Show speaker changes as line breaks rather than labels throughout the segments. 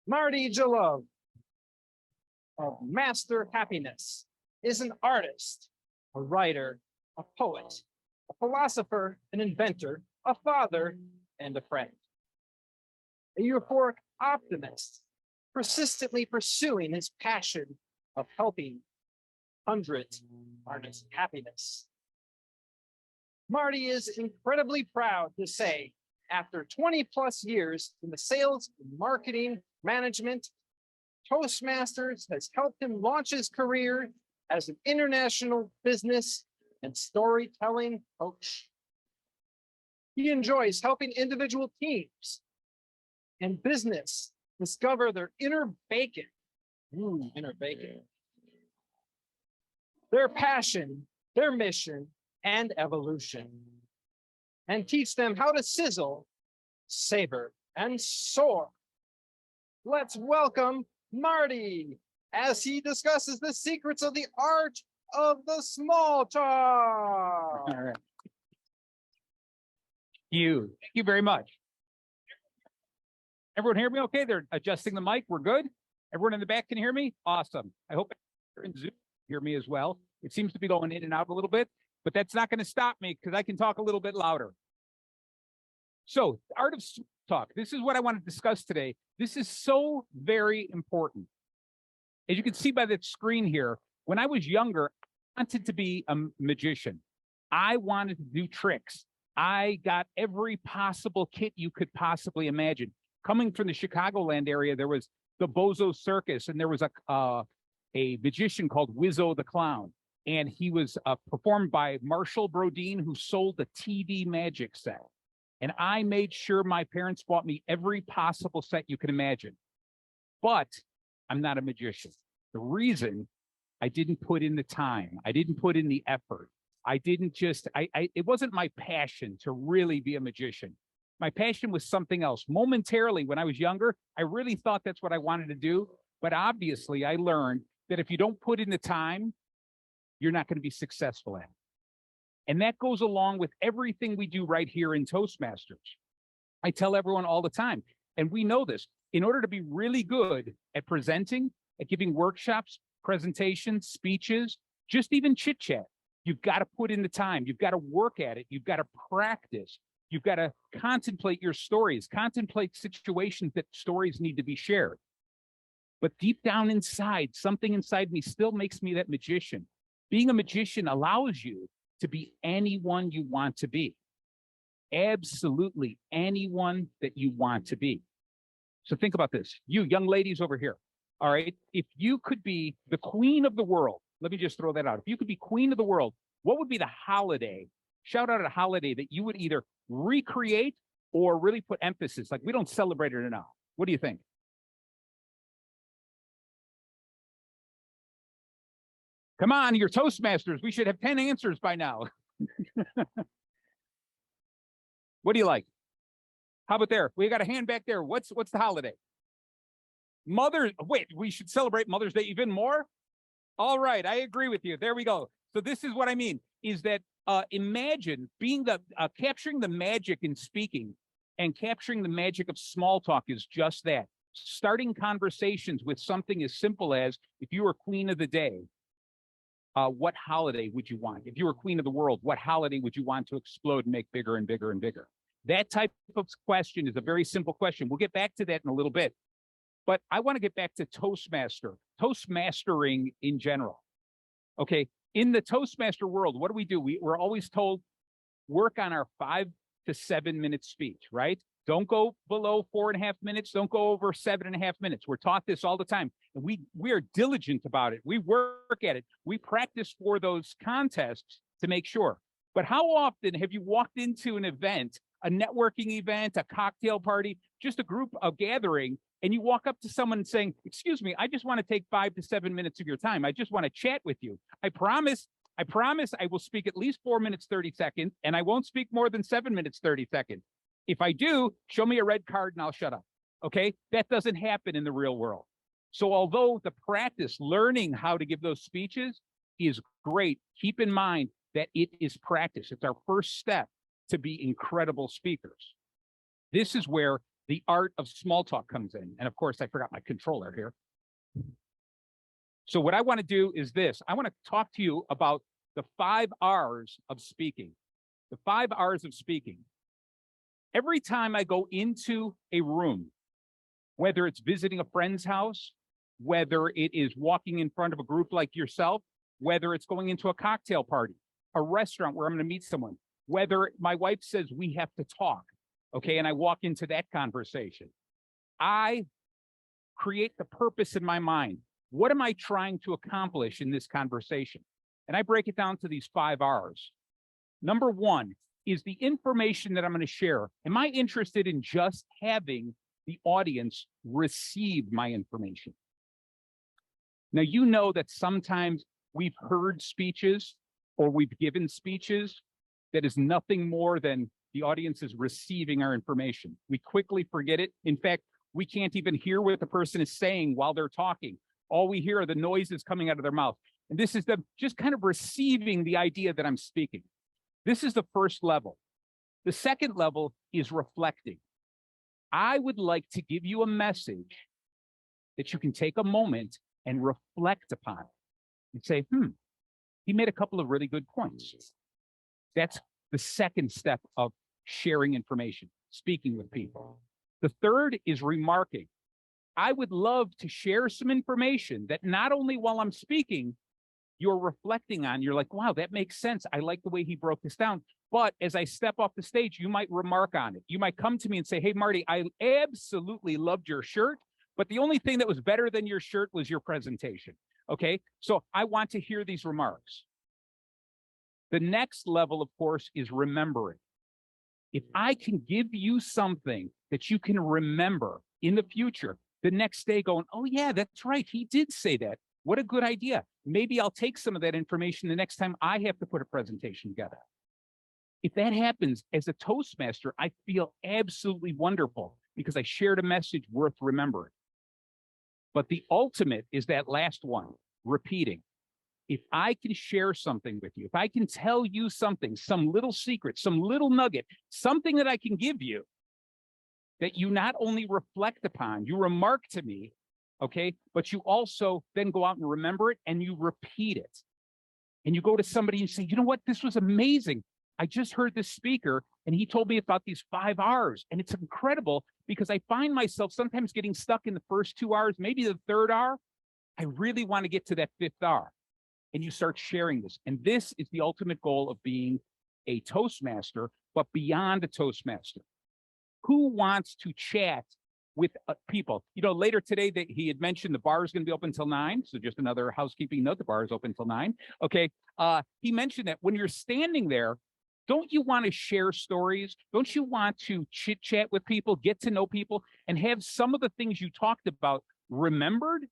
Marty Jalove of Master Happiness is an artist, a writer, a poet, a philosopher, an inventor, a father, and a friend. A euphoric optimist, persistently pursuing his passion of helping hundreds artists happiness. Marty is incredibly proud to say, after 20 plus years in the sales, marketing, management, Toastmasters has helped him launch his career as an international business and storytelling coach. He enjoys helping individual teams and business discover their inner bacon, their passion, their mission, and evolution, and teach them how to sizzle, savor, and soar. Let's welcome Marty as he discusses the secrets of the art of the small talk.
All right. Thank you very much. Everyone hear me okay? They're adjusting the mic. We're good. Everyone in the back can hear me? Awesome. I hope you're in Zoom hear me as well. It seems to be going in and out a little bit, but that's not going to stop me because I can talk a little bit louder. So, the art of small talk. This is what I want to discuss today. This is so very important. As you can see by the screen here, when I was younger, I wanted to be a magician. I wanted to do tricks. I got every possible kit you could possibly imagine. Coming from the Chicagoland area, there was the Bozo Circus, and there was a magician called Wizzo the Clown. And he was performed by Marshall Brodeen, who sold a TV magic set. And I made sure my parents bought me every possible set you can imagine. But I'm not a magician. The reason I didn't put in the time, I didn't put in the effort. I didn't just, it wasn't my passion to really be a magician. My passion was something else. Momentarily, when I was younger, I really thought that's what I wanted to do. But obviously, I learned that if you don't put in the time, you're not going to be successful at it. And that goes along with everything we do right here in Toastmasters. I tell everyone all the time, and we know this, in order to be really good at presenting, at giving workshops, presentations, speeches, just even chit chat, you've got to put in the time. You've got to work at it. You've got to practice. You've got to contemplate your stories, contemplate situations that stories need to be shared. But deep down inside, something inside me still makes me that magician. Being a magician allows you to be anyone you want to be. Absolutely anyone that you want to be. So think about this. You young ladies over here, all right? If you could be the queen of the world, let me just throw that out. If you could be queen of the world, what would be the holiday? Shout out a holiday that you would either recreate or really put emphasis. Like, we don't celebrate it enough. What do you think? Come on, you're Toastmasters. We should have 10 answers by now. What do you like? How about there? We got a hand back there. What's the holiday? Wait, we should celebrate Mother's Day even more? All right, I agree with you. There we go. So this is what I mean, is that imagine being capturing the magic in speaking and capturing the magic of small talk is just that. Starting conversations with something as simple as, if you were queen of the day, what holiday would you want? If you were queen of the world, what holiday would you want to explode and make bigger and bigger and bigger? That type of question is a very simple question. We'll get back to that in a little bit. But I want to get back to Toastmastering in general. Okay, in the Toastmaster world, what do? We're always told, work on our 5 to 7 minute speech, right? Don't go below 4.5 minutes. Don't go over 7.5 minutes. We're taught this all the time. And we are diligent about it. We work at it. We practice for those contests to make sure. But how often have you walked into an event, a networking event, a cocktail party, just a group of gathering, and you walk up to someone saying, excuse me, I just want to take 5 to 7 minutes of your time. I just want to chat with you. I promise I will speak at least 4 minutes, 30 seconds, and I won't speak more than 7 minutes, 30 seconds. If I do, show me a red card and I'll shut up. Okay? That doesn't happen in the real world. So although the practice, learning how to give those speeches is great, keep in mind that it is practice. It's our first step to be incredible speakers. This is where the art of small talk comes in. And of course, I forgot my controller here. So what I want to do is this. I want to talk to you about the 5 R's of speaking. The 5 R's of speaking. Every time I go into a room, whether it's visiting a friend's house, whether it is walking in front of a group like yourself, whether it's going into a cocktail party, a restaurant where I'm going to meet someone, whether my wife says we have to talk, okay, and I walk into that conversation, I create the purpose in my mind. What am I trying to accomplish in this conversation? And I break it down to these 5 R's. Number 1 is the information that I'm going to share. Am I interested in just having the audience receive my information? Now, you know that sometimes we've heard speeches or we've given speeches that is nothing more than the audience is receiving our information. We quickly forget it. In fact, we can't even hear what the person is saying while they're talking. All we hear are the noises coming out of their mouth. And this is them just kind of receiving the idea that I'm speaking. This is the first level. The second level is reflecting. I would like to give you a message that you can take a moment and reflect upon and say, he made a couple of really good points. That's the second step of sharing information, speaking with people. The third is remarking. I would love to share some information that not only while I'm speaking, you're reflecting on, you're like, wow, that makes sense. I like the way he broke this down. But as I step off the stage, you might remark on it. You might come to me and say, hey, Marty, I absolutely loved your shirt, but the only thing that was better than your shirt was your presentation. Okay, so I want to hear these remarks. The next level, of course, is remembering. If I can give you something that you can remember in the future, the next day going, oh yeah, that's right, he did say that. What a good idea. Maybe I'll take some of that information the next time I have to put a presentation together. If that happens as a Toastmaster, I feel absolutely wonderful because I shared a message worth remembering. But the ultimate is that last one, repeating. If I can share something with you, if I can tell you something, some little secret, some little nugget, something that I can give you that you not only reflect upon, you remark to me, okay, but you also then go out and remember it and you repeat it. And you go to somebody and say, you know what, this was amazing. I just heard this speaker and he told me about these 5 R's. And it's incredible because I find myself sometimes getting stuck in the first 2 R's, maybe the 3rd R. I really want to get to that 5th R. And you start sharing this. And this is the ultimate goal of being a Toastmaster, but beyond a Toastmaster. Who wants to chat with people? You know, later today that he had mentioned the bar is going to be open till 9. So just another housekeeping note, the bar is open till 9. Okay. He mentioned that when you're standing there, don't you want to share stories? Don't you want to chit chat with people, get to know people, and have some of the things you talked about remembered?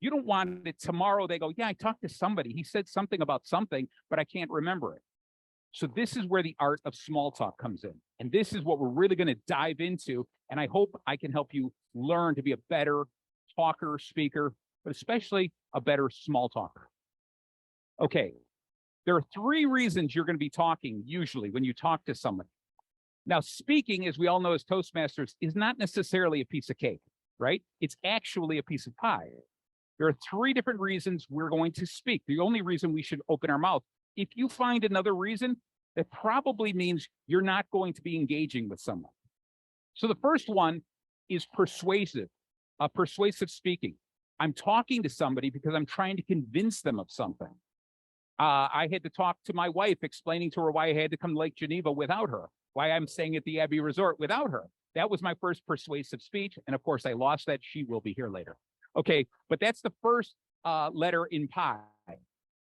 You don't want it tomorrow. They go, yeah, I talked to somebody. He said something about something, but I can't remember it. So this is where the art of small talk comes in. And this is what we're really going to dive into. And I hope I can help you learn to be a better talker, speaker, but especially a better small talker. Okay. There are 3 reasons you're going to be talking usually when you talk to someone. Now, speaking, as we all know as Toastmasters, is not necessarily a piece of cake, right? It's actually a piece of pie. There are 3 different reasons we're going to speak. The only reason we should open our mouth. If you find another reason, that probably means you're not going to be engaging with someone. So the first one is persuasive speaking. I'm talking to somebody because I'm trying to convince them of something. I had to talk to my wife, explaining to her why I had to come to Lake Geneva without her, why I'm staying at the Abbey Resort without her. That was my first persuasive speech. And of course, I lost that. She will be here later. Okay, but that's the first letter in pie.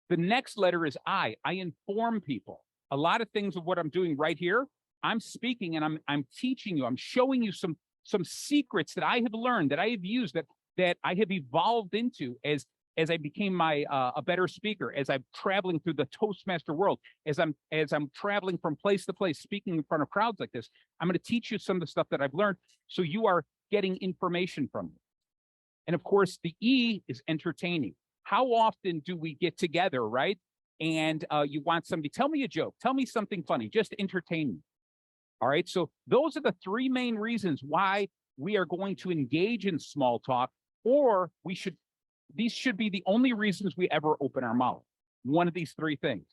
The next letter is I. I inform people. A lot of things of what I'm doing right here, I'm speaking and I'm teaching you. I'm showing you some secrets that I have learned, that I have used, that I have evolved into as I became a better speaker, as I'm traveling through the Toastmaster world, as I'm traveling from place to place, speaking in front of crowds like this. I'm going to teach you some of the stuff that I've learned, so you are getting information from me. And of course, the E is entertaining. How often do we get together, right? And you want somebody, tell me a joke, tell me something funny, just entertain me. All right. So those are the three main reasons why we are going to engage in small talk, or these should be the only reasons we ever open our mouth. One of these three things.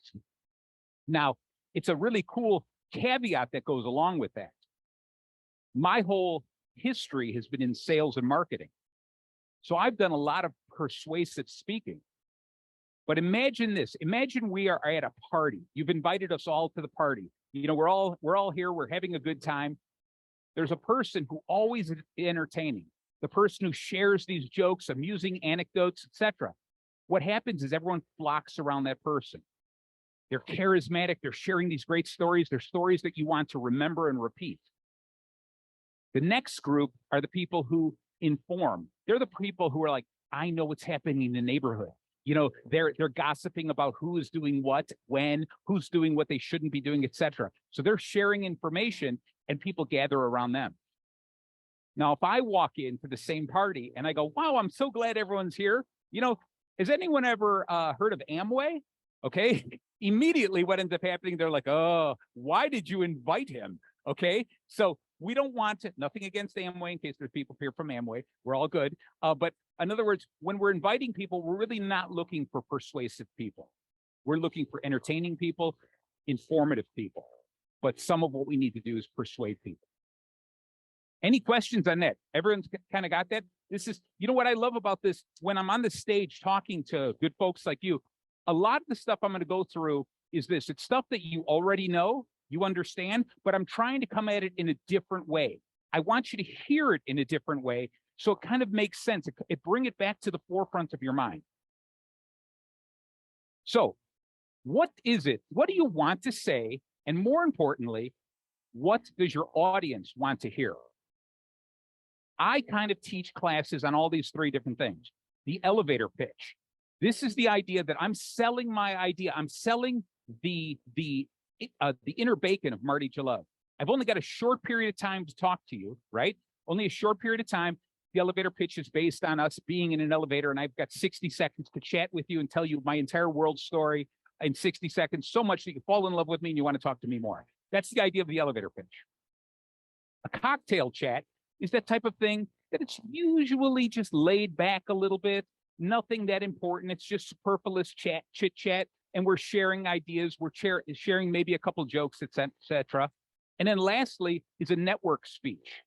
Now, it's a really cool caveat that goes along with that. My whole history has been in sales and marketing. So I've done a lot of persuasive speaking. But imagine this. Imagine we are at a party. You've invited us all to the party. You know, we're all here. We're having a good time. There's a person who always is entertaining. The person who shares these jokes, amusing anecdotes, etc. What happens is everyone flocks around that person. They're charismatic. They're sharing these great stories. They're stories that you want to remember and repeat. The next group are the people who inform. They're the people who are like, I know what's happening in the neighborhood. You know, they're gossiping about who is doing what, when, who's doing what they shouldn't be doing, etc. So they're sharing information and people gather around them. Now, if I walk into the same party and I go, wow, I'm so glad everyone's here. You know, has anyone ever heard of Amway? Okay. Immediately what ends up happening, they're like, oh, why did you invite him? Okay. So we don't want to, nothing against Amway in case there's people here from Amway. We're all good. But in other words, when we're inviting people, we're really not looking for persuasive people. We're looking for entertaining people, informative people. But some of what we need to do is persuade people. Any questions on that? Everyone's kind of got that? This is, you know what I love about this? When I'm on the stage talking to good folks like you, a lot of the stuff I'm going to go through is this. It's stuff that you already know, you understand, but I'm trying to come at it in a different way. I want you to hear it in a different way so it kind of makes sense. It bring it back to the forefront of your mind. So what is it? What do you want to say? And more importantly, what does your audience want to hear? I kind of teach classes on all these three different things. The elevator pitch. This is the idea that I'm selling my idea. I'm selling the inner bacon of Marty Jalove. I've only got a short period of time to talk to you, right? Only a short period of time. The elevator pitch is based on us being in an elevator, and I've got 60 seconds to chat with you and tell you my entire world story in 60 seconds, so much that you fall in love with me and you want to talk to me more. That's the idea of the elevator pitch. A cocktail chat is that type of thing that it's usually just laid back a little bit, nothing that important. It's just superfluous chit chat, and we're sharing ideas. We're sharing maybe a couple jokes, etc. And then lastly is a network speech.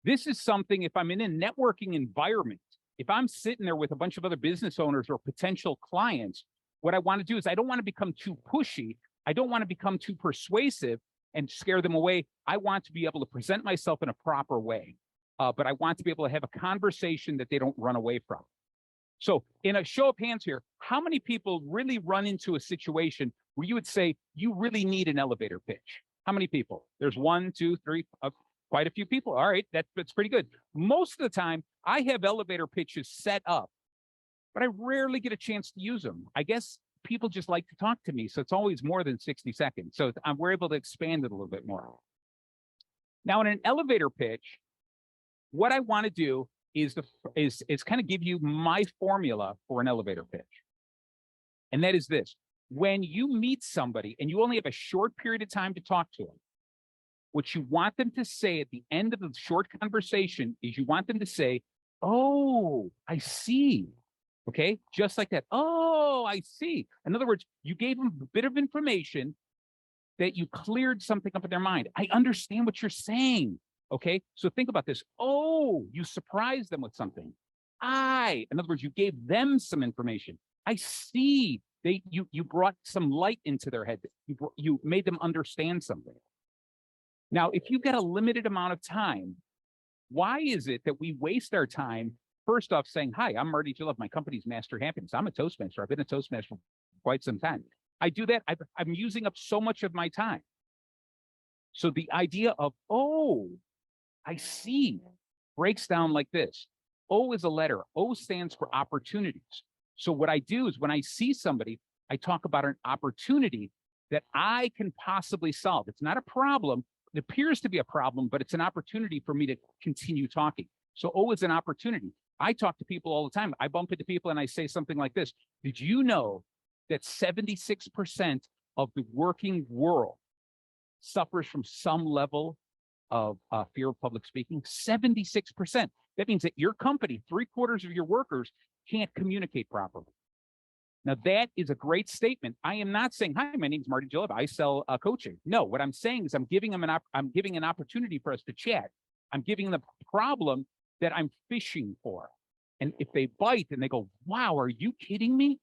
This is something, if I'm in a networking environment, if I'm sitting there with a bunch of other business owners or potential clients, what I want to do is I don't want to become too pushy. I don't want to become too persuasive and scare them away. I want to be able to present myself in a proper way, but I want to be able to have a conversation that they don't run away from. So in a show of hands here, how many people really run into a situation where you would say you really need an elevator pitch? How many people? There's 1, 2, 3, quite a few people. All right, that's pretty good. Most of the time, I have elevator pitches set up, but I rarely get a chance to use them. I guess people just like to talk to me, so it's always more than 60 seconds. So we're able to expand it a little bit more. Now, in an elevator pitch, what I want to do is kind of give you my formula for an elevator pitch. And that is this. When you meet somebody and you only have a short period of time to talk to them, what you want them to say at the end of the short conversation is you want them to say, oh, I see. Okay, just like that. Oh, I see. In other words, you gave them a bit of information that you cleared something up in their mind. I understand what you're saying. Okay, so think about this. Oh, you surprised them with something. In other words, you gave them some information. I see. You brought some light into their head. You made them understand something. Now, if you've got a limited amount of time, why is it that we waste our time first off saying, hi, I'm Marty Jalove. My company's Master Happiness. I'm a Toastmaster. I've been a Toastmaster for quite some time. I do that. I'm using up so much of my time. So the idea of, oh, I see, breaks down like this. O is a letter. O stands for opportunities. So what I do is when I see somebody, I talk about an opportunity that I can possibly solve. It's not a problem. It appears to be a problem, but it's an opportunity for me to continue talking. So O is an opportunity. I talk to people all the time. I bump into people and I say something like this. Did you know that 76% of the working world, suffers from some level of fear of public speaking? 76%. That means that your company, 3/4 of your workers can't communicate properly. Now, that is a great statement. I am not saying, hi, my name is Marty Jalove. I sell coaching. No, what I'm saying is I'm giving an opportunity for us to chat. I'm giving them the problem that I'm fishing for. And if they bite and they go, wow, are you kidding me?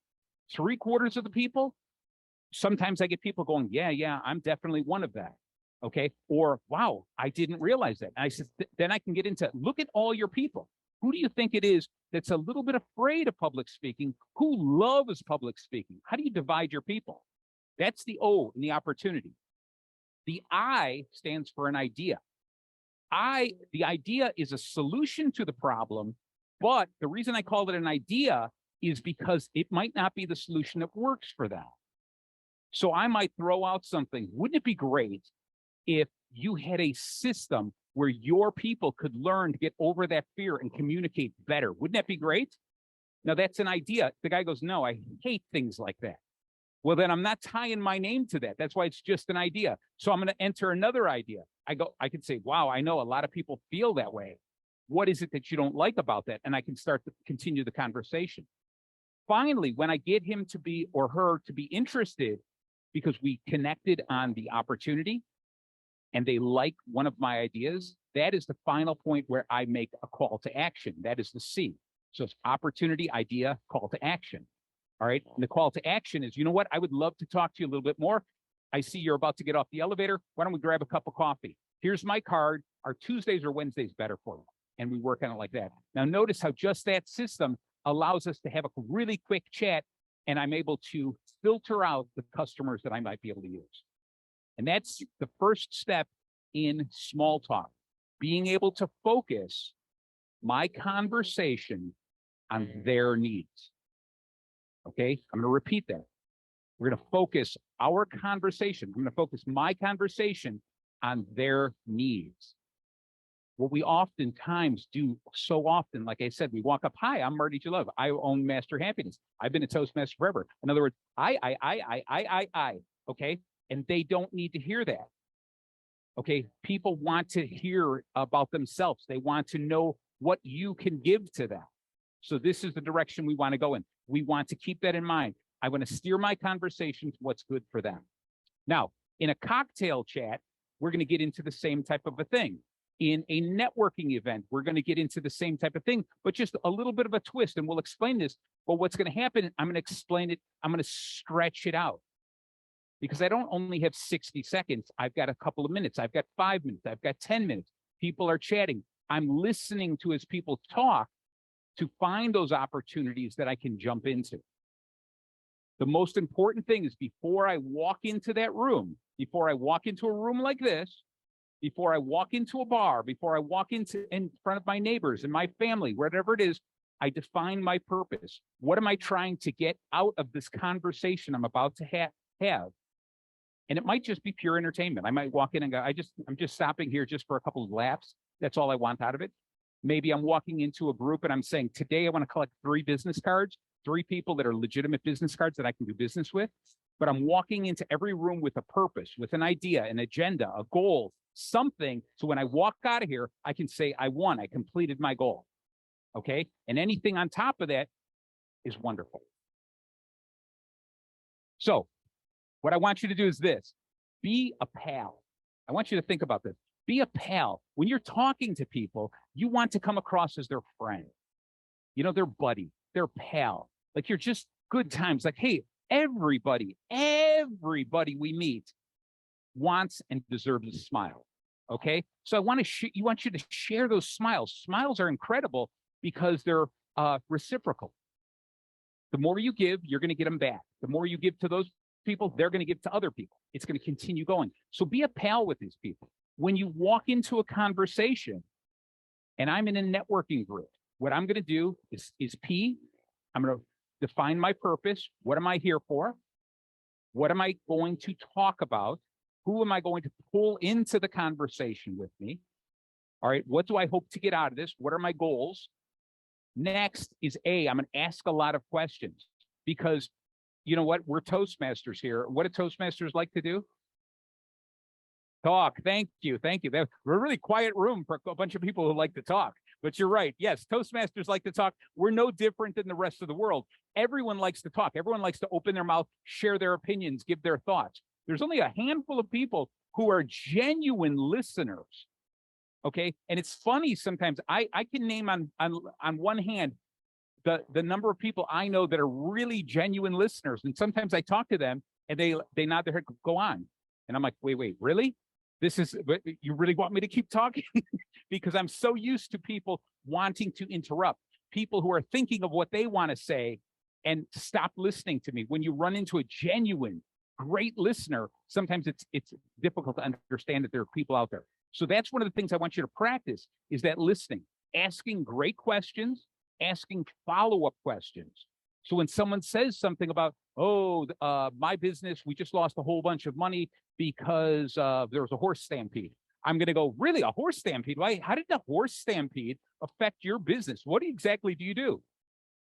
3/4 of the people? Sometimes I get people going, yeah, I'm definitely one of that. Okay. Or, wow, I didn't realize that. And I said, then I can get into, look at all your people. Who do you think it is that's a little bit afraid of public speaking? Who loves public speaking? How do you divide your people? That's the O in the opportunity. The I stands for an idea. The idea is a solution to the problem, but the reason I call it an idea is because it might not be the solution that works for them. So I might throw out something. Wouldn't it be great if you had a system where your people could learn to get over that fear and communicate better? Wouldn't that be great? Now, that's an idea. The guy goes, no, I hate things like that. Well, then I'm not tying my name to that. That's why it's just an idea. So I'm going to enter another idea. I could say, wow, I know a lot of people feel that way. What is it that you don't like about that? And I can start to continue the conversation. Finally, when I get him to be, or her to be interested, because we connected on the opportunity and they like one of my ideas, that is the final point where I make a call to action. That is the C. So it's opportunity, idea, call to action. All right. And the call to action is, you know what? I would love to talk to you a little bit more. I see you're about to get off the elevator. Why don't we grab a cup of coffee? Here's my card. Are Tuesdays or Wednesdays better for you? And we work on it like that. Now, notice how just that system allows us to have a really quick chat, and I'm able to filter out the customers that I might be able to use. And that's the first step in small talk, being able to focus my conversation on their needs. Okay, I'm going to repeat that. We're going to focus our conversation. I'm going to focus my conversation on their needs. What we oftentimes do so often, like I said, we walk up, hi, I'm Marty Jalove. I own Master Happiness. I've been a Toastmaster forever. In other words, I, okay? And they don't need to hear that. Okay, people want to hear about themselves. They want to know what you can give to them. So this is the direction we want to go in. We want to keep that in mind. I want to steer my conversation to what's good for them. Now, in a cocktail chat, we're going to get into the same type of a thing. In a networking event, we're going to get into the same type of thing, but just a little bit of a twist, and we'll explain this. But what's going to happen, I'm going to explain it. I'm going to stretch it out because I don't only have 60 seconds. I've got a couple of minutes. I've got 5 minutes. I've got 10 minutes. People are chatting. I'm listening to as people talk to find those opportunities that I can jump into. The most important thing is before I walk into that room, before I walk into a room like this, before I walk into a bar, before I walk in front of my neighbors and my family, whatever it is, I define my purpose. What am I trying to get out of this conversation I'm about to have? And it might just be pure entertainment. I might walk in and go, I'm just stopping here just for a couple of laughs. That's all I want out of it. Maybe I'm walking into a group and I'm saying, today I want to collect 3 business cards, 3 people that are legitimate business cards that I can do business with. But I'm walking into every room with a purpose, with an idea, an agenda, a goal, something. So when I walk out of here, I can say, I won, I completed my goal. Okay. And anything on top of that is wonderful. So what I want you to do is this: be a pal. I want you to think about this. Be a pal. When you're talking to people, you want to come across as their friend, you know, their buddy, their pal. Like you're just good times. Like, hey, everybody we meet wants and deserves a smile. Okay. So I want you to share those smiles. Smiles are incredible because they're reciprocal. The more you give, you're going to get them back. The more you give to those people, they're going to give to other people. It's going to continue going. So be a pal with these people. When you walk into a conversation, and I'm in a networking group, what I'm going to do is P. I'm going to define my purpose. What am I here for? What am I going to talk about? Who am I going to pull into the conversation with me? All right. What do I hope to get out of this? What are my goals? Next is A. I'm going to ask a lot of questions because you know what? We're Toastmasters here. What do Toastmasters like to do? Talk. Thank you. Thank you. We're a really quiet room for a bunch of people who like to talk. But you're right. Yes, Toastmasters like to talk. We're no different than the rest of the world. Everyone likes to talk. Everyone likes to open their mouth, share their opinions, give their thoughts. There's only a handful of people who are genuine listeners. Okay. And it's funny sometimes. I can name on one hand the number of people I know that are really genuine listeners. And sometimes I talk to them and they nod their head, go on. And I'm like, wait, really? You really want me to keep talking? Because I'm so used to people wanting to interrupt, people who are thinking of what they want to say and stop listening to me. When you run into a genuine, great listener, sometimes it's difficult to understand that there are people out there. So that's one of the things I want you to practice is that listening, asking great questions, asking follow-up questions. So when someone says something about, my business, we just lost a whole bunch of money because there was a horse stampede. I'm going to go, really, a horse stampede? Why? How did the horse stampede affect your business? What exactly do you do?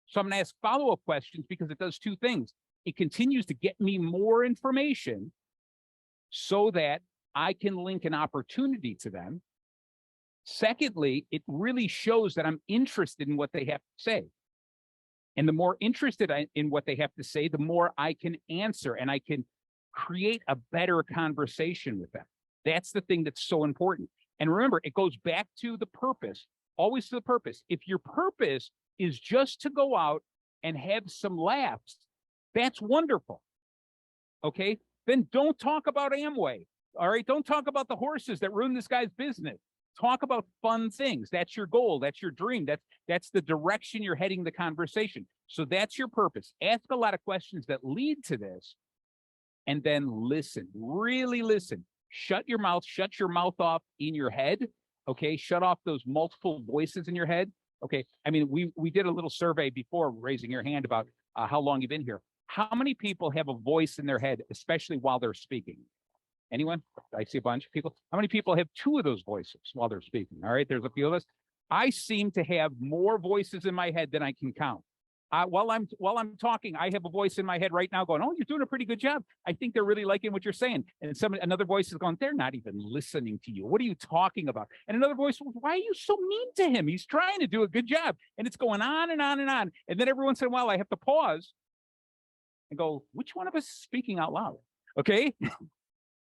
So I'm going to ask follow-up questions because it does two things. It continues to get me more information so that I can link an opportunity to them. Secondly, it really shows that I'm interested in what they have to say. And the more interested in what they have to say, the more I can answer and I can create a better conversation with them. That's the thing that's so important. And remember, it goes back to the purpose, always to the purpose. If your purpose is just to go out and have some laughs, that's wonderful. Okay? Then don't talk about Amway. All right? Don't talk about the horses that ruined this guy's business. Talk about fun things. That's your goal. That's your dream. That's the direction you're heading the conversation. So that's your purpose. Ask a lot of questions that lead to this, and then listen. Really listen. Shut your mouth off in your head. Okay. Shut off those multiple voices in your head. Okay. I mean, we did a little survey before raising your hand about how long you've been here. How many people have a voice in their head, especially while they're speaking? Anyone? I see a bunch of people. How many people have two of those voices while they're speaking? All right, there's a few of us. I seem to have more voices in my head than I can count. While I'm talking, I have a voice in my head right now going, "Oh, you're doing a pretty good job. I think they're really liking what you're saying." And another voice is going, "They're not even listening to you. What are you talking about?" And another voice, "Why are you so mean to him? He's trying to do a good job." And it's going on and on and on. And then every once in a while, I have to pause and go, "Which one of us is speaking out loud?" Okay.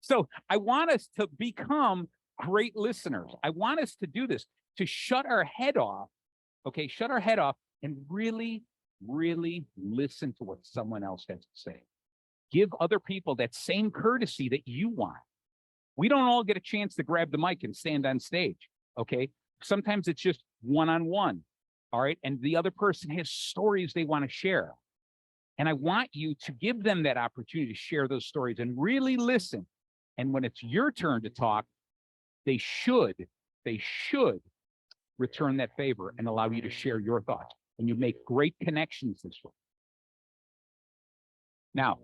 So I want us to become great listeners. I want us to do this, to shut our head off, okay? Shut our head off and really, really listen to what someone else has to say. Give other people that same courtesy that you want. We don't all get a chance to grab the mic and stand on stage, okay? Sometimes it's just one-on-one, all right? And the other person has stories they want to share. And I want you to give them that opportunity to share those stories and really listen. And when it's your turn to talk, they should return that favor and allow you to share your thoughts. And you make great connections this way. Now,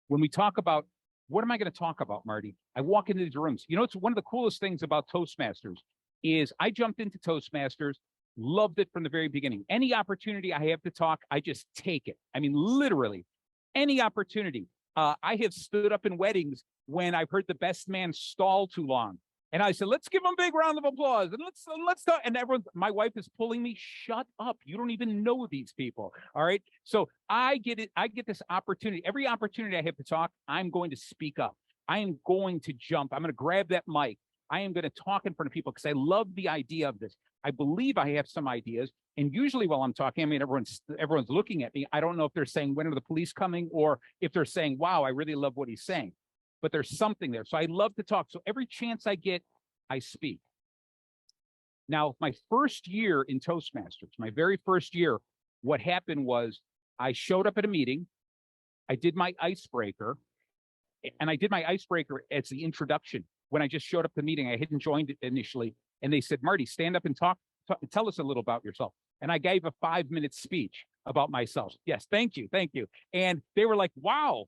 when we talk about, what am I going to talk about, Marty? I walk into these rooms. You know, it's one of the coolest things about Toastmasters is I jumped into Toastmasters, loved it from the very beginning. Any opportunity I have to talk, I just take it. I mean, literally, any opportunity. I have stood up in weddings when I've heard the best man stall too long. And I said, let's give him a big round of applause. And let's talk. And my wife is pulling me, shut up. You don't even know these people. All right. So I get it. I get this opportunity. Every opportunity I have to talk, I'm going to speak up. I am going to jump. I'm going to grab that mic. I am going to talk in front of people because I love the idea of this. I believe I have some ideas. And usually while I'm talking, I mean, everyone's looking at me. I don't know if they're saying, when are the police coming? Or if they're saying, wow, I really love what he's saying. But there's something there. So I love to talk. So every chance I get, I speak. Now, my first year in Toastmasters, my very first year, what happened was I showed up at a meeting. I did my icebreaker. And I did my icebreaker as the introduction. When I just showed up at the meeting, I hadn't joined it initially. And they said, Marty, stand up and talk, tell us a little about yourself. And I gave a 5-minute speech about myself. Yes, thank you. And they were like, wow,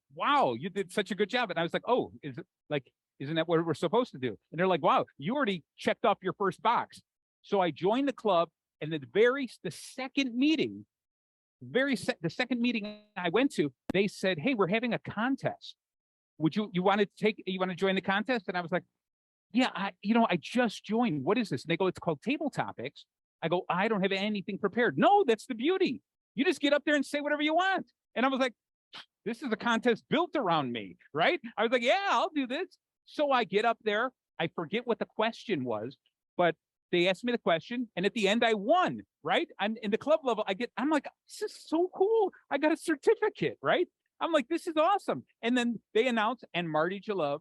you did such a good job. And I was like, oh, isn't that what we're supposed to do? And they're like, wow, you already checked off your first box. So I joined the club, and the second meeting I went to, they said, hey, we're having a contest. You want to join the contest? And I was like, yeah, I just joined. What is this? And they go, it's called Table Topics. I go, I don't have anything prepared. No, that's the beauty. You just get up there and say whatever you want. And I was like, this is a contest built around me, right? I was like, yeah, I'll do this. So I get up there. I forget what the question was, but they asked me the question. And at the end, I won, right? I'm in the club level. I'm like, this is so cool. I got a certificate, right? I'm like, this is awesome. And then they announced, and Marty Jalove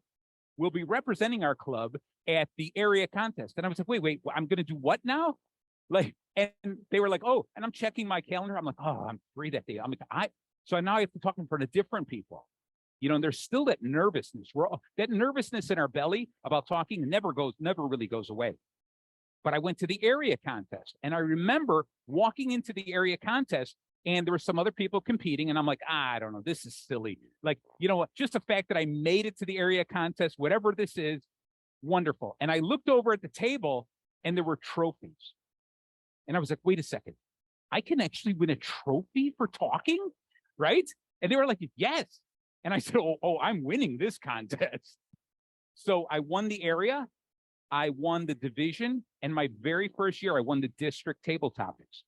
will be representing our club at the area contest. And I was like, wait, I'm going to do what now? Like, and they were like, oh, and I'm checking my calendar. I'm like, oh, I'm free that day. I'm like, so now I have to talk in front of different people, and there's still that nervousness. That nervousness in our belly about talking never really goes away. But I went to the area contest, and I remember walking into the area contest, and there were some other people competing, and I'm like, I don't know, this is silly. Like, you know what? Just the fact that I made it to the area contest, whatever this is, wonderful. And I looked over at the table, and there were trophies. And I was like, wait a second, I can actually win a trophy for talking, right? And they were like, yes. And I said, oh, I'm winning this contest. So I won the area, I won the division, and my very first year, I won the district table topics.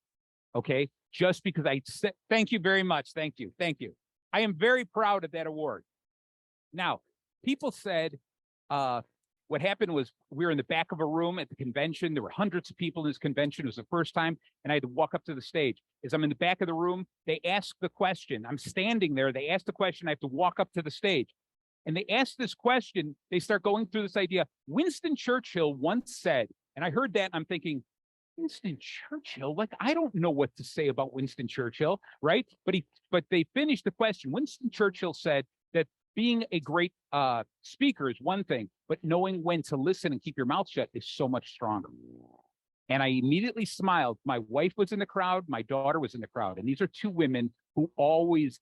Okay, just because I said, thank you very much. Thank you. I am very proud of that award. Now, people said, what happened was we were in the back of a room at the convention. There were hundreds of people in this convention. It was the first time, and I had to walk up to the stage. As I'm in the back of the room, they asked the question. I'm standing there. They asked the question. I have to walk up to the stage. And they asked this question. They start going through this idea. Winston Churchill once said, and I heard that, and I'm thinking, Winston Churchill? Like, I don't know what to say about Winston Churchill, right? But they finished the question. Winston Churchill said that being a great speaker is one thing, but knowing when to listen and keep your mouth shut is so much stronger. And I immediately smiled. My wife was in the crowd. My daughter was in the crowd. And these are two women who always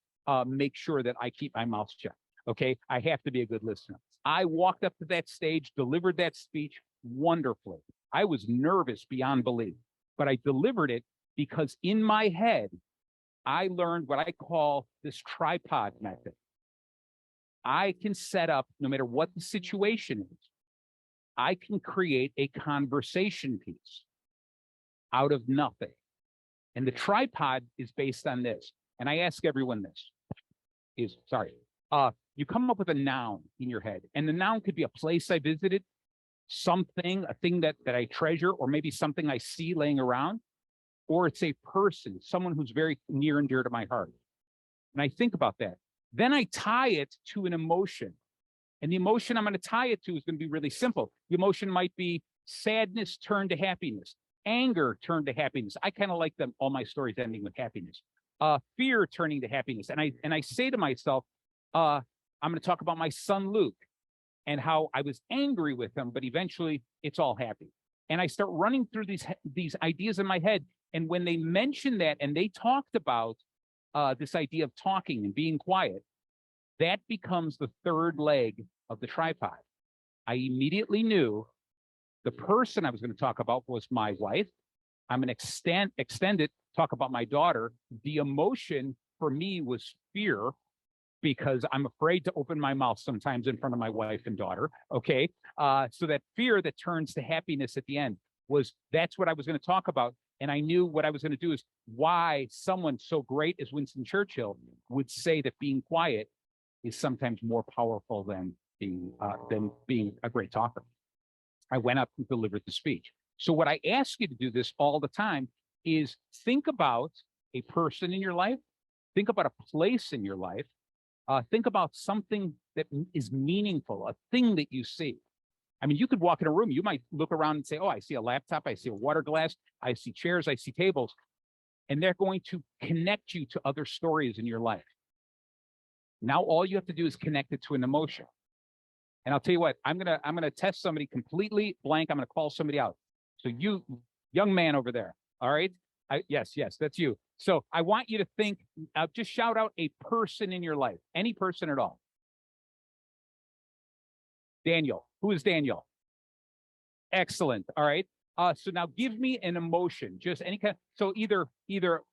make sure that I keep my mouth shut. Okay, I have to be a good listener. I walked up to that stage, delivered that speech wonderfully. I was nervous beyond belief, but I delivered it because in my head, I learned what I call this tripod method. I can set up, no matter what the situation is, I can create a conversation piece out of nothing. And the tripod is based on this. And I ask everyone this you come up with a noun in your head, and the noun could be a place I visited, something, a thing that I treasure, or maybe something I see laying around, or it's a person, someone who's very near and dear to my heart. And I think about that. Then I tie it to an emotion. And the emotion I'm going to tie it to is going to be really simple. The emotion might be sadness turned to happiness, anger turned to happiness. I kind of like them, all my stories ending with happiness. Fear turning to happiness. And I say to myself, I'm going to talk about my son, Luke, and how I was angry with him, but eventually it's all happy. And I start running through these ideas in my head. And when they mentioned that, and they talked about this idea of talking and being quiet, that becomes the third leg of the tripod. I immediately knew the person I was going to talk about was my wife. I'm going to extend it, talk about my daughter. The emotion for me was fear, because I'm afraid to open my mouth sometimes in front of my wife and daughter. Okay. So that fear that turns to happiness at the end that's what I was going to talk about. And I knew what I was going to do is why someone so great as Winston Churchill would say that being quiet is sometimes more powerful than being a great talker. I went up and delivered the speech. So what I ask you to do this all the time is think about a person in your life, think about a place in your life, think about something that is meaningful, a thing that you see. I mean, you could walk in a room, you might look around and say, oh, I see a laptop, I see a water glass, I see chairs, I see tables, and they're going to connect you to other stories in your life. Now, all you have to do is connect it to an emotion. And I'll tell you what, I'm gonna test somebody completely blank. I'm gonna call somebody out. So you, young man over there, all right? Yes, that's you. So I want you to think, just shout out a person in your life, any person at all. Daniel. Who is Daniel? Excellent. All right. So now give me an emotion, just any kind. So either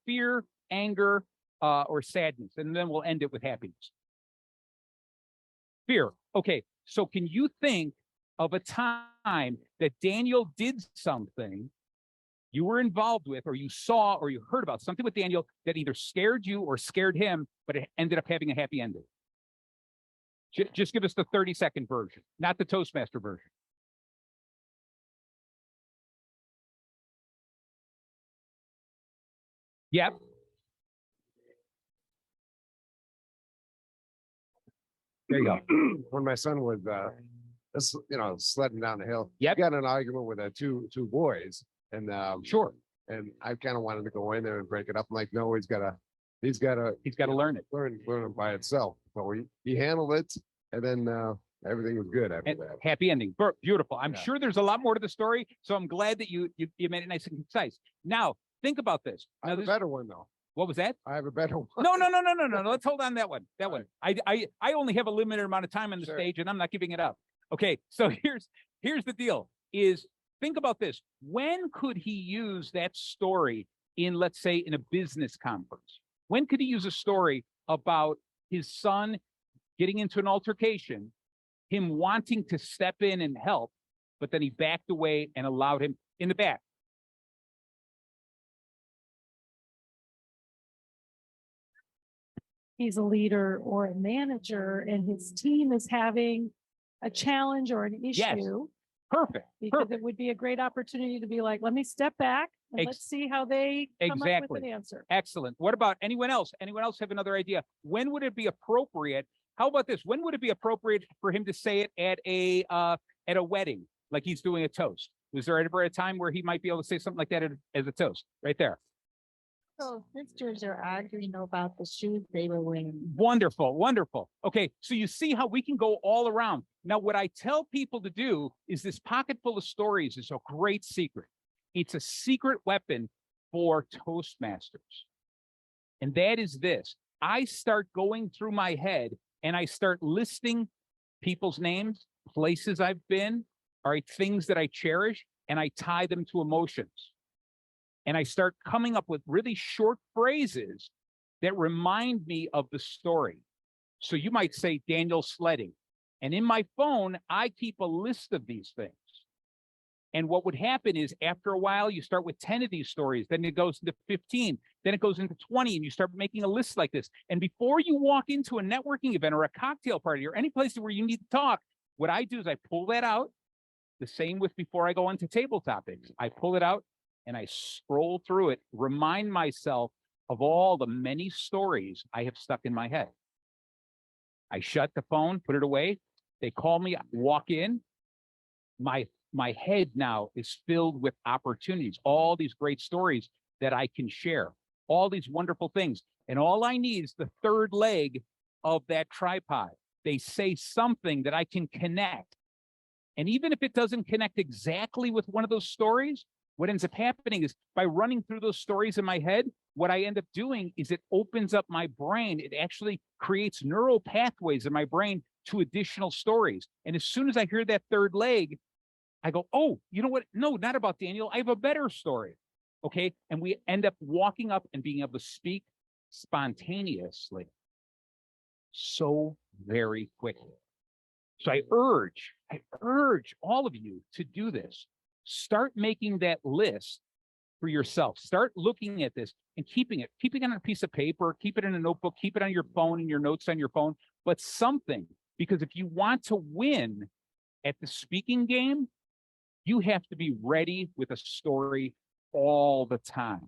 fear, anger, or sadness, and then we'll end it with happiness. Fear. Okay. So can you think of a time time that Daniel did something you were involved with, or you saw, or you heard about something with Daniel that either scared you or scared him, but it ended up having a happy ending. Just give us the 30-second version, not the Toastmaster version. Yep. There you go.
When my son was, sledding down the hill,
Yep.
got in an argument with two boys, and
Sure.
and I kind of wanted to go in there and break it up. I'm like, no, he's got to
He's got to learn it.
learn it by itself. So he handled it, and then everything was good after
And
that.
happy ending. Beautiful. I'm
Yeah.
sure there's a lot more to the story, so I'm glad that you made it nice and concise. Now, think about this.
I
Now,
have a better one though.
what was that?
I have a better one.
No. Let's hold on that one. That one. I only have a limited amount of time on the
Sure.
stage, and I'm not giving it up. Okay, so here's the deal: is think about this. When could he use that story in, let's say, in a business conference? When could he use a story about his son getting into an altercation, him wanting to step in and help, but then he backed away and allowed him in the back?
He's a leader or a manager and his team is having a challenge or an
Yes.
issue,
Perfect.
because
Perfect.
it would be a great opportunity to be like, let me step back and let's see how they come up with
Exactly.
an answer.
Excellent. What about anyone else? Anyone else have another idea? When would it be appropriate? How about this? When would it be appropriate for him to say it at a wedding, like he's doing a toast? Was there ever a time where he might be able to say something like that as a toast? Right there.
So sisters are arguing about the shoes they were wearing.
Wonderful, wonderful. Okay, so you see how we can go all around. Now, what I tell people to do is this pocket full of stories is a great secret. It's a secret weapon for Toastmasters. And that is this. I start going through my head and I start listing people's names, places I've been, all right, things that I cherish, and I tie them to emotions. And I start coming up with really short phrases that remind me of the story. So you might say Daniel sledding. And in my phone, I keep a list of these things. And what would happen is after a while, you start with 10 of these stories, then it goes into 15, then it goes into 20, and you start making a list like this. And before you walk into a networking event or a cocktail party or any place where you need to talk, what I do is I pull that out. The same with before I go into table topics. I pull it out and I scroll through it, remind myself of all the many stories I have stuck in my head. I shut the phone, put it away. They call me, walk in. My head now is filled with opportunities, all these great stories that I can share, all these wonderful things. And all I need is the third leg of that tripod. They say something that I can connect. And even if it doesn't connect exactly with one of those stories, what ends up happening is by running through those stories in my head, what I end up doing is it opens up my brain. It actually creates neural pathways in my brain to additional stories. And as soon as I hear that third leg, I go, oh, you know what? No, not about Daniel. I have a better story. Okay. And we end up walking up and being able to speak spontaneously so very quickly. So I urge all of you to do this. Start making that list for yourself. Start looking at this and keeping it on a piece of paper, keep it in a notebook, keep it on your phone and your notes on your phone, but something, because if you want to win at the speaking game, you have to be ready with a story all the time.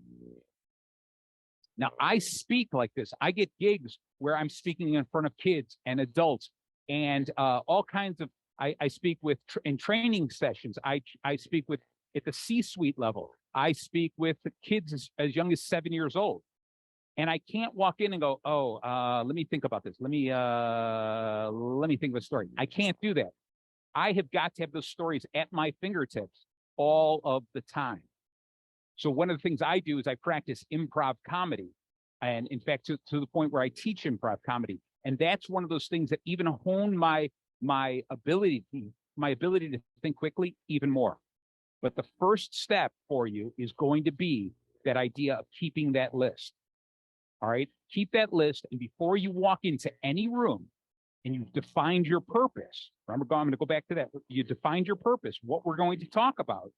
Now, I speak like this. I get gigs where I'm speaking in front of kids and adults and all kinds of, I speak with in training sessions. I speak with at the C-suite level. I speak with the kids as young as 7 years old. And I can't walk in and go, let me think about this. Let me think of a story. I can't do that. I have got to have those stories at my fingertips all of the time. So one of the things I do is I practice improv comedy. And in fact, to the point where I teach improv comedy. And that's one of those things that even hone my ability to think quickly even more. But the first step for you is going to be that idea of keeping that list. All right, keep that list. And before you walk into any room and you've defined your purpose, Remember, I'm going to go back to that. You defined your purpose, what we're going to talk about.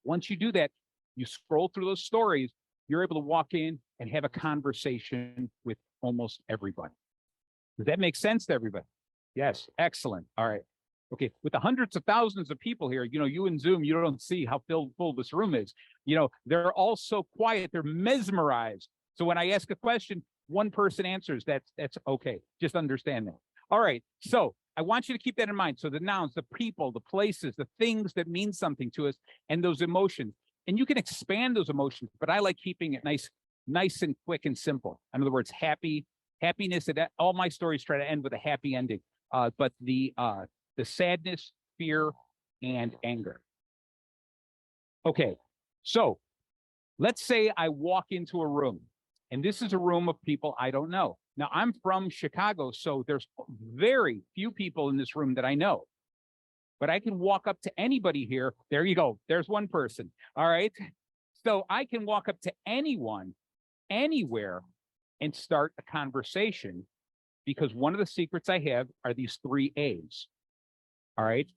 Once you do that, you scroll through those stories, you're able to walk in and have a conversation with almost everybody. Does that make sense to everybody? Yes, excellent. All right. Okay, with the hundreds of thousands of people here, you in Zoom, you don't see how full this room is. They're all so quiet, they're mesmerized. So when I ask a question, one person answers. That's okay. Just understand that. All right. So I want you to keep that in mind. So the nouns, the people, the places, the things that mean something to us, and those emotions. And you can expand those emotions, but I like keeping it nice and quick and simple. In other words, happiness. All my stories try to end with a happy ending. But the sadness, fear, and anger. Okay. So let's say I walk into a room, and this is a room of people I don't know. Now, I'm from Chicago, so there's very few people in this room that I know. But I can walk up to anybody here. There you go. There's one person. All right. So I can walk up to anyone, anywhere, and start a conversation, because one of the secrets I have are these 3 A's. All right.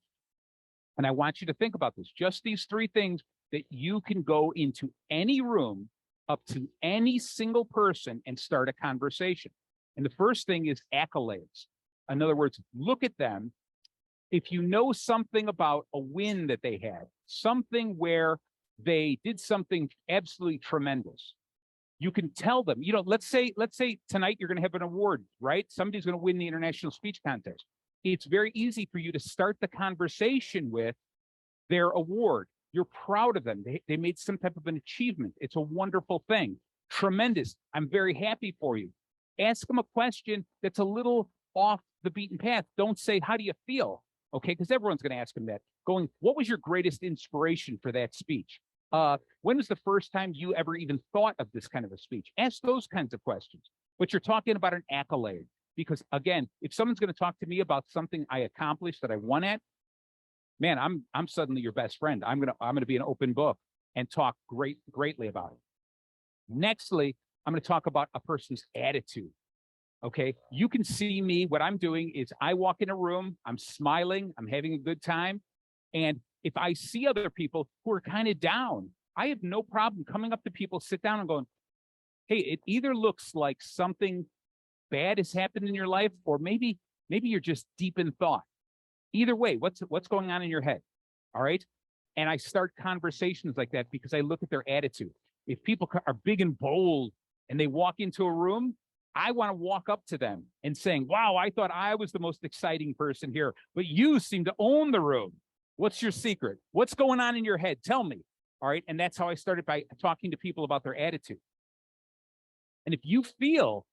And I want you to think about this. Just these 3 things that you can go into any room, up to any single person, and start a conversation. And the first thing is accolades. In other words, look at them. If you know something about a win that they had, something where they did something absolutely tremendous, you can tell them, let's say tonight you're going to have an award, right? Somebody's going to win the international speech contest. It's very easy for you to start the conversation with their award. You're proud of them. They made some type of an achievement. It's a wonderful thing. Tremendous. I'm very happy for you. Ask them a question that's a little off the beaten path. Don't say, how do you feel? Okay, because everyone's going to ask them that. Going, what was your greatest inspiration for that speech? When was the first time you ever even thought of this kind of a speech? Ask those kinds of questions. But you're talking about an accolade. Because again, if someone's going to talk to me about something I accomplished that I won at, man, I'm suddenly your best friend. I'm gonna be an open book and talk greatly about it. Nextly, I'm going to talk about a person's attitude. Okay, you can see me. What I'm doing is I walk in a room, I'm smiling, I'm having a good time. And if I see other people who are kind of down, I have no problem coming up to people, sit down and going, hey, it either looks like something bad has happened in your life, or maybe you're just deep in thought. Either way, what's going on in your head? All right. And I start conversations like that because I look at their attitude. If people are big and bold and they walk into a room, I want to walk up to them and saying, wow, I thought I was the most exciting person here, but you seem to own the room. What's your secret? What's going on in your head? Tell me. All right. And that's how I started, by talking to people about their attitude. And if you feel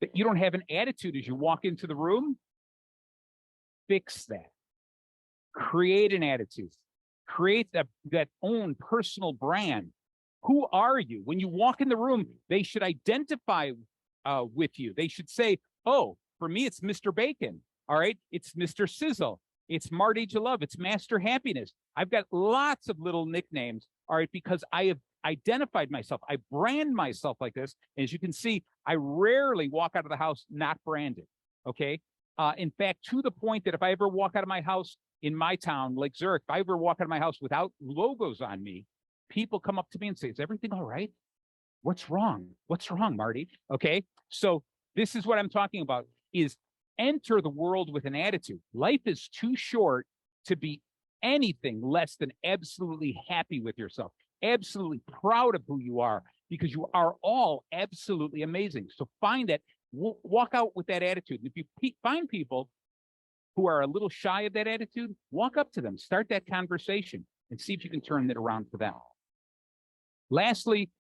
that you don't have an attitude as you walk into the room, fix that. Create an attitude. Create that own personal brand. Who are you? When you walk in the room, they should identify with you. They should say, oh, for me, it's Mr. Bacon. All right. It's Mr. Sizzle. It's Marty Jalove. It's Master Happiness. I've got lots of little nicknames. All right. Because I have identified myself. I brand myself like this. As you can see, I rarely walk out of the house not branded. Okay. In fact, to the point that if I ever walk out of my house in my town, Lake Zurich, if I ever walk out of my house without logos on me, people come up to me and say, is everything all right? What's wrong? What's wrong, Marty? Okay. So this is what I'm talking about, is enter the world with an attitude. Life is too short to be anything less than absolutely happy with yourself, absolutely proud of who you are, because you are all absolutely amazing. So find that, walk out with that attitude. And if you find people who are a little shy of that attitude, walk up to them, start that conversation, and see if you can turn it around for them. Lastly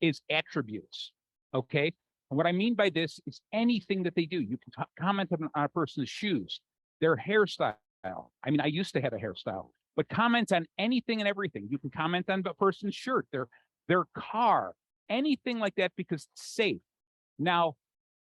is attributes. Okay. And what I mean by this is anything that they do. You can comment on a person's shoes, their hairstyle. I mean, I used to have a hairstyle, but comment on anything and everything. You can comment on a person's shirt, their car, anything like that, because it's safe. Now,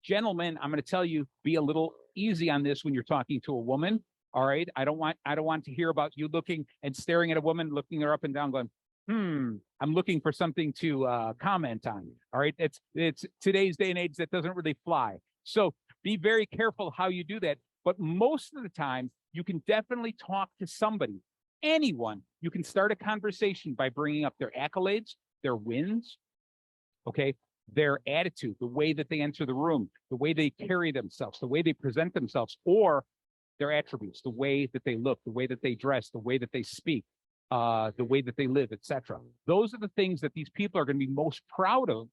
gentlemen, I'm going to tell you, be a little easy on this when you're talking to a woman. All right. I don't want to hear about you looking and staring at a woman, looking her up and down, going, I'm looking for something to comment on. All right. It's today's day and age, that doesn't really fly. So be very careful how you do that. But most of the time, you can definitely talk to somebody, anyone. You can start a conversation by bringing up their accolades, their wins, okay, their attitude, the way that they enter the room, the way they carry themselves, the way they present themselves, or their attributes, the way that they look, the way that they dress, the way that they speak, the way that they live, etc. Those are the things that these people are going to be most proud of,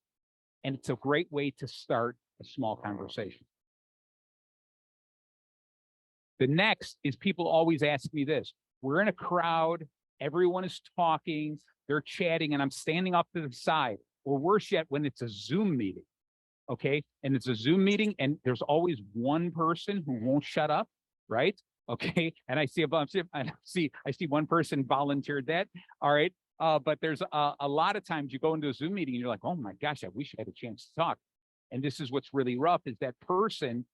and it's a great way to start a small conversation. The next is people always ask me this. We're in a crowd, everyone is talking, they're chatting, and I'm standing off to the side, or worse yet, when it's a Zoom meeting, okay? And it's a Zoom meeting, and there's always one person who won't shut up, right? Okay, and I see a bunch of, I see one person volunteered that, all right? But there's a lot of times you go into a Zoom meeting and you're like, oh my gosh, I wish I had a chance to talk. And this is what's really rough, is that person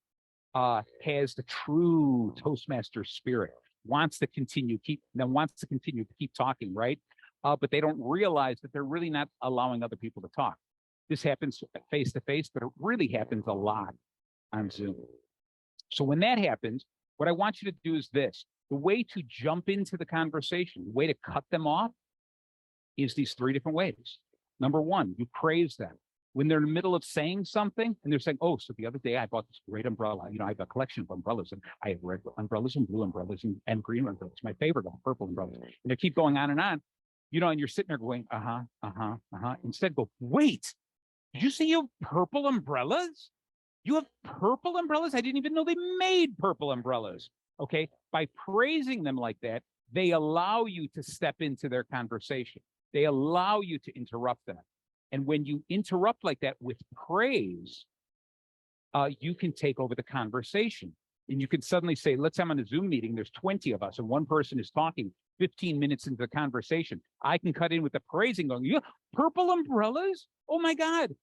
has the true Toastmaster spirit, wants to continue to keep talking, right? But they don't realize that they're really not allowing other people to talk. This happens face to face, but it really happens a lot on Zoom. So when that happens, what I want you to do is this. The way to jump into the conversation, the way to cut them off is these 3 different ways. Number one, you praise them. When they're in the middle of saying something and they're saying, oh, so the other day I bought this great umbrella. You know, I have a collection of umbrellas, and I have red umbrellas and blue umbrellas and green umbrellas. My favorite are purple umbrellas. And they keep going on, you know, and you're sitting there going, Instead, go, wait, did you say you have purple umbrellas? You have purple umbrellas? I didn't even know they made purple umbrellas. Okay. By praising them like that, they allow you to step into their conversation. They allow you to interrupt them. And when you interrupt like that with praise, you can take over the conversation. And you can suddenly say, let's say I'm on a Zoom meeting, there's 20 of us, and one person is talking 15 minutes into the conversation. I can cut in with the praising going, yeah, purple umbrellas? Oh my God.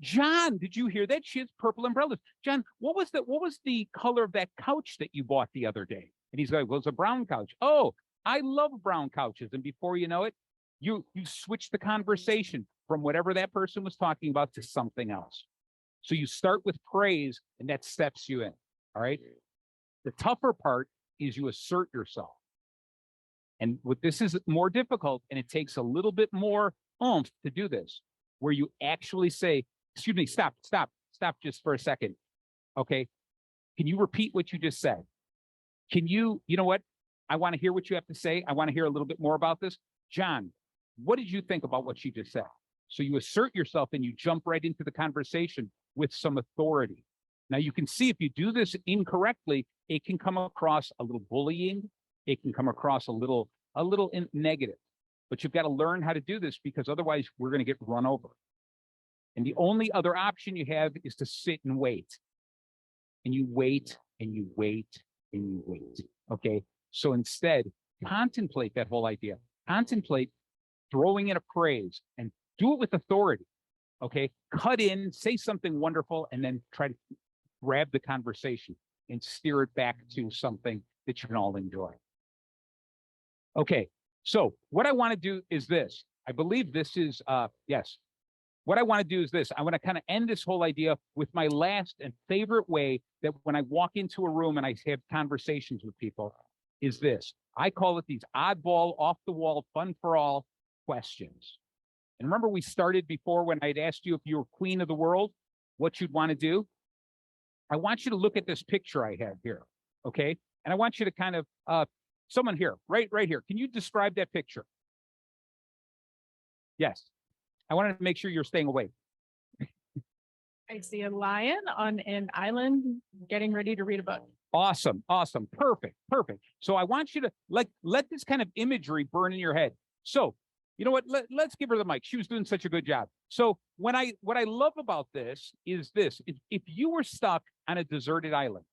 John, did you hear that? She has purple umbrellas. John, what was the color of that couch that you bought the other day? And he's like, well, it's a brown couch. Oh, I love brown couches. And before you know it, you switch the conversation from whatever that person was talking about to something else. So you start with praise, and that steps you in. All right. The tougher part is you assert yourself. And this is more difficult, and it takes a little bit more oomph to do this, where you actually say, excuse me, stop just for a second. Okay. Can you repeat what you just said? You know what? I want to hear what you have to say. I want to hear a little bit more about this. John, what did you think about what she just said? So you assert yourself and you jump right into the conversation with some authority. Now you can see if you do this incorrectly, it can come across a little bullying. It can come across a little negative, but you've got to learn how to do this, because otherwise we're going to get run over. And the only other option you have is to sit and wait. And you wait and you wait and you wait. Okay. So instead, contemplate that whole idea. Contemplate throwing in a praise and do it with authority. Okay. Cut in, say something wonderful, and then try to grab the conversation and steer it back to something that you can all enjoy. Okay. So what I want to do is this. I believe this is, yes. What I want to do is this. I want to kind of end this whole idea with my last and favorite way that when I walk into a room and I have conversations with people is this. I call it these oddball, off the wall, fun for all questions. And remember, we started before when I'd asked you if you were queen of the world, what you'd want to do. I want you to look at this picture I have here. Okay. And I want you to kind of, someone here, right here. Can you describe that picture? Yes. I wanted to make sure you're staying awake.
I see a lion on an island getting ready to read a book.
Awesome. Awesome. Perfect. Perfect. So I want you to let this kind of imagery burn in your head. So, you know what? Let's give her the mic. She was doing such a good job. So what I love about this is this. If you were stuck on a deserted island,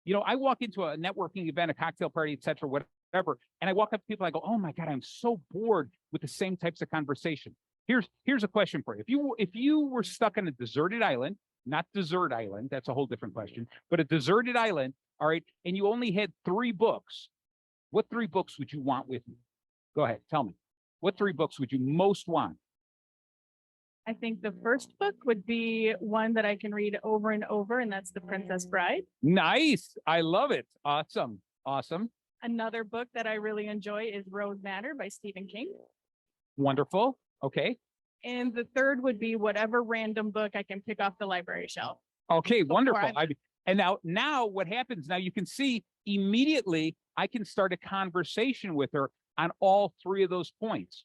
you know, I walk into a networking event, a cocktail party, et cetera, whatever, and I walk up to people, I go, oh my God, I'm so bored with the same types of conversation. Here's a question for you. If you were stuck on a deserted island, not desert island, that's a whole different question, but a deserted island, all right, and you only had 3 books, what 3 books would you want with you? Go ahead, tell me. What 3 books would you most want?
I think the first book would be one that I can read over and over, and that's The Princess Bride.
Nice. I love it. Awesome. Awesome.
Another book that I really enjoy is Rose Matter by Stephen King.
Wonderful. Okay.
And the third would be whatever random book I can pick off the library shelf.
Okay,
Before
wonderful.
I-
And now what happens now, you can see immediately I can start a conversation with her on all three of those points.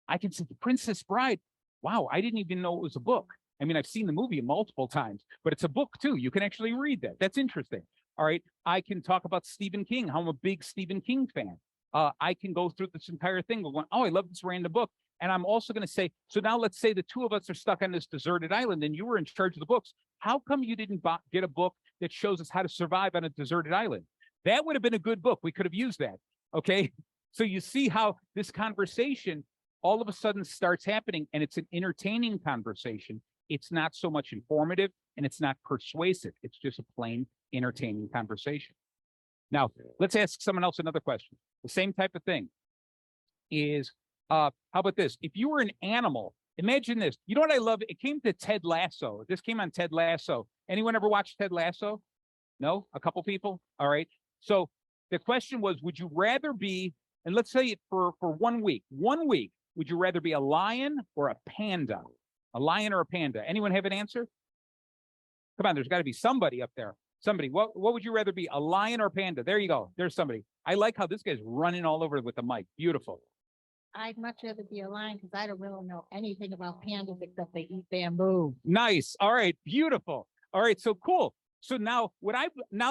I can say The Princess Bride. Wow, I didn't even know it was a book. I mean, I've seen the movie multiple times, but it's a book too. You can actually read that. That's interesting. All right. I can talk about Stephen King, how I'm a big Stephen King fan. I can go through this entire thing going, oh, I love this random book. And I'm also going to say, so now let's say the two of us are stuck on this deserted island and you were in charge of the books. How come you didn't get a book that shows us how to survive on a deserted island? That would have been a good book. We could have used that. Okay. So you see how this conversation all of a sudden starts happening, and it's an entertaining conversation. It's not so much informative and it's not persuasive. It's just a plain entertaining conversation. Now, let's ask someone else another question. The same type of thing is, how about this? If you were an animal, imagine this. You know what I love? It came to Ted Lasso. This came on Ted Lasso. Anyone ever watched Ted Lasso? No? A couple people? All right. So the question was, would you rather be, and let's say it for 1 week, would you rather be a lion or a panda? A lion or a panda? Anyone have an answer? Come on, there's got to be somebody up there. Somebody, what would you rather be, a lion or panda? There you go. There's somebody. I like how this guy's running all over with the mic. Beautiful.
I'd much rather be a lion because I don't really know anything about pandas except they eat bamboo.
Nice. All right. Beautiful. All right. So cool. So now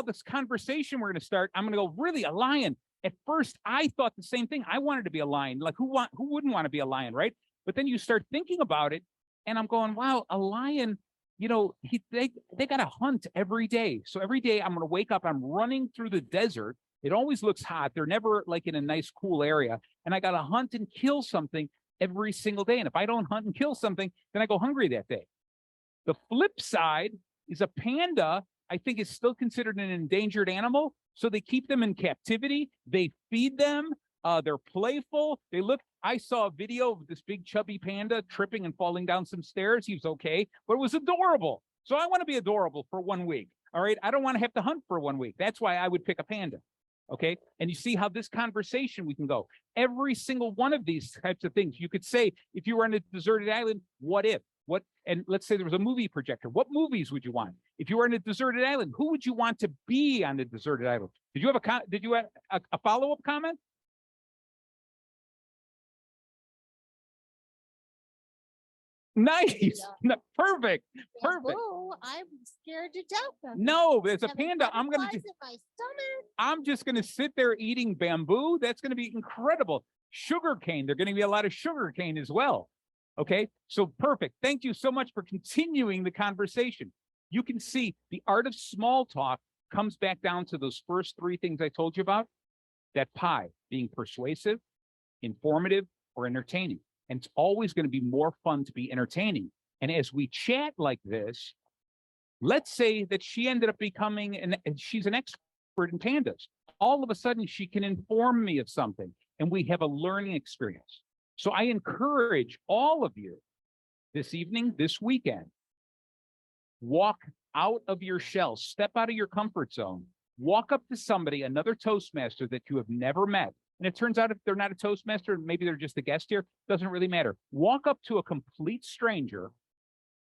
this conversation we're going to start, I'm going to go, really, a lion? At first, I thought the same thing. I wanted to be a lion. Like who wouldn't want to be a lion, right? But then you start thinking about it and I'm going, wow, a lion, you know, they got to hunt every day. So every day I'm going to wake up, I'm running through the desert. It always looks hot. They're never like in a nice, cool area. And I got to hunt and kill something every single day. And if I don't hunt and kill something, then I go hungry that day. The flip side is a panda, I think, is still considered an endangered animal. So they keep them in captivity. They feed them. They're playful. I saw a video of this big chubby panda tripping and falling down some stairs. He was okay, but it was adorable. So I want to be adorable for 1 week. All right. I don't want to have to hunt for 1 week. That's why I would pick a panda. Okay. And you see how this conversation we can go. Every single one of these types of things. You could say, if you were on a deserted island, what if? And let's say there was a movie projector. What movies would you want? If you were on a deserted island, who would you want to be on a deserted island? Did you have a follow-up comment? Nice. No, perfect. Perfect.
Bamboo, I'm scared to death of it.
No, as a
Having
panda,
butterflies in my stomach.
I'm just going to sit there eating bamboo. That's going to be incredible. Sugar cane. There's going to be a lot of sugar cane as well. Okay. So perfect. Thank you so much for continuing the conversation. You can see the art of small talk comes back down to those first three things I told you about. That pie being persuasive, informative, or entertaining. And it's always going to be more fun to be entertaining. And as we chat like this, let's say that she ended up becoming, and she's an expert in pandas. All of a sudden, she can inform me of something, and we have a learning experience. So I encourage all of you this evening, this weekend, walk out of your shell, step out of your comfort zone, walk up to somebody, another Toastmaster that you have never met. And it turns out if they're not a Toastmaster, maybe they're just a guest here, doesn't really matter. Walk up to a complete stranger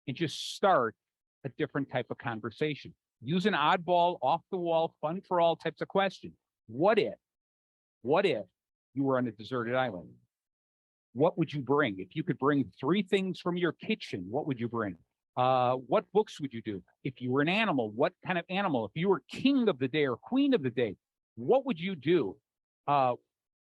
and just start a different type of conversation. Use an oddball, off the wall, fun for all types of questions. What if you were on a deserted island? What would you bring? If you could bring 3 things from your kitchen, what would you bring? What books would you do? If you were an animal, what kind of animal? If you were king of the day or queen of the day, what would you do?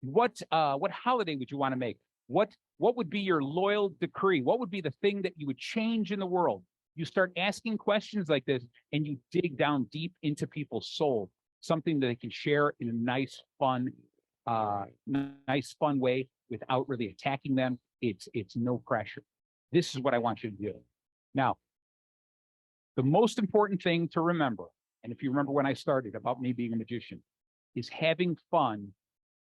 What holiday would you want to make? What would be your loyal decree? What would be the thing that you would change in the world? You start asking questions like this and you dig down deep into people's soul, something that they can share in a nice, fun way without really attacking them. It's no pressure. This is what I want you to do. Now, the most important thing to remember, and if you remember when I started about me being a magician, is having fun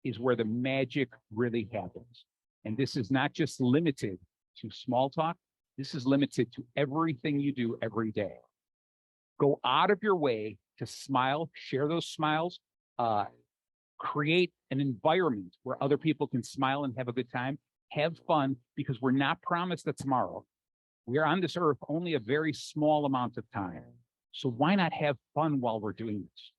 is where the magic really happens. And this is not just limited to small talk. This is limited to everything you do every day. Go out of your way to smile, share those smiles. create an environment where other people can smile and have a good time, have fun, because we're not promised a tomorrow. We are on this earth only a very small amount of time. So why not have fun while we're doing this?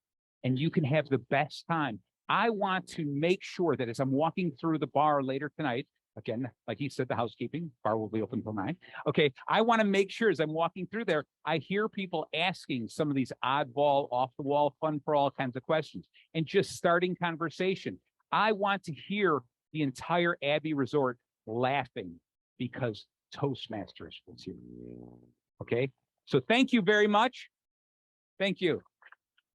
And you can have the best time. I want to make sure that as I'm walking through the bar later tonight, again, like he said, the housekeeping bar will be open till 9. Okay, I want to make sure as I'm walking through there, I hear people asking some of these oddball, off the wall, fun for all kinds of questions, and just starting conversation. I want to hear the entire Abbey Resort laughing because Toastmasters was here. Okay, so thank you very much. Thank you.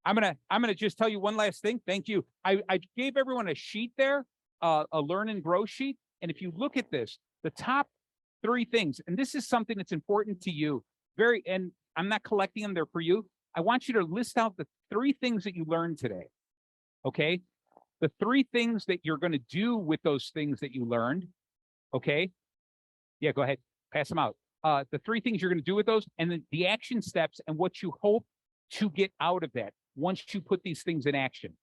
I'm gonna just tell you one last thing. Thank you. I gave everyone a sheet there, a learn and grow sheet. And if you look at this, the top 3 things, and this is something that's important to you, and I'm not collecting them, they're for you. I want you to list out the 3 things that you learned today. Okay. The 3 things that you're going to do with those things that you learned. Okay. Yeah, go ahead. Pass them out. The 3 things you're going to do with those, and then the action steps and what you hope to get out of that once you put these things in action.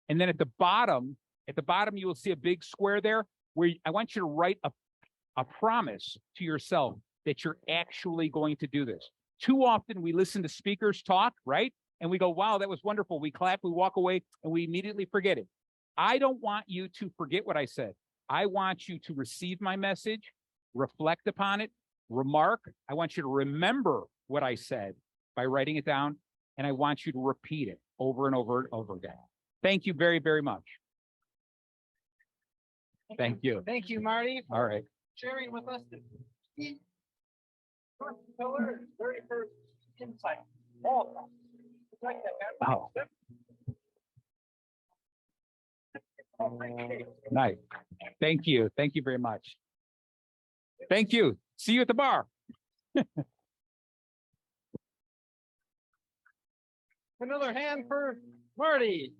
And then at the bottom, you will see a big square there where I want you to write a promise to yourself that you're actually going to do this. Too often we listen to speakers talk, right? And we go, wow, that was wonderful. We clap, we walk away, and we immediately forget it. I don't want you to forget what I said. I want you to receive my message, reflect upon it, remark. I want you to remember what I said by writing it down, and I want you to repeat it over and over and over again. Thank you very, very much. Thank you.
Thank you, Marty,
All right.
sharing with us the first pillar, 31st insight. All like that, man.
Wow. Nice. Thank you. Thank you very much. Thank you. See you at the bar.
Another hand for Marty.